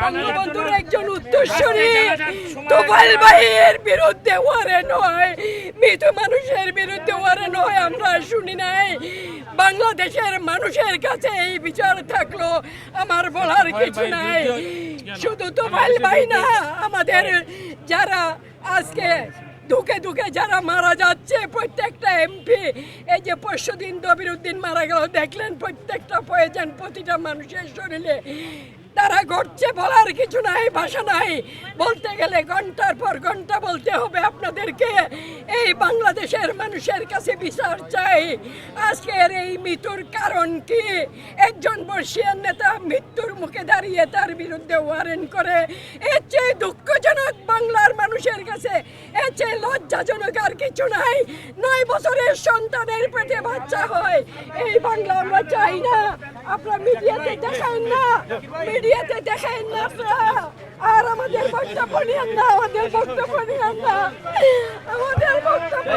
বঙ্গবন্ধুর একজন উত্তরসূরি তোফায়েল ভাইয়ের বিরুদ্ধে ওয়ারেন্ট হয়, মৃত মানুষের বিরুদ্ধে ওয়ারেন্ট হয়, আমরা শুনি নাই। বাংলাদেশের মানুষের কাছে এই বিচার থাকলো, আমার বলার কিছু নাই। শুধু তোফায়েল ভাই না, আমাদের যারা আজকে দুঃখে দুঃখে যারা মারা যাচ্ছে, প্রত্যেকটা এমপি, এই যে পরশুদিন দবিরউদ্দিন মারা গেল, দেখলেন প্রত্যেকটা পয়েছেন প্রতিটা মানুষের শরীরে, তারা ঘটছে, বলার কিছু নাই, ভাষা নাই। বলতে গেলে ঘন্টার পর ঘন্টা বলতে হবে আপনাদেরকে। এই বাংলাদেশের মানুষের কাছে বিচার চাই। আজকের এই মৃত্যুর কারণ কি? একজন বর্ষিয়ান নেতা মৃত্যুর মুখে দাঁড়িয়ে তার বিরুদ্ধে ওয়ারেন্ট করে, এর চেয়ে দুঃখজনক বাংলার মানুষের কাছে, এর চেয়ে লজ্জাজনক আর কিছু নাই। 9 বছরের সন্তানের পেটে বাচ্চা হয়, এই বাংলা আমরা চাই না। আপনারা মিডিয়াতে দেখান না, মিডিয়াতে দেখান না আপনারা। আর আমাদের বক্তব্য নিয়েন না, আমাদের বক্তব্য নিয়েন না, আমাদের বক্তব্য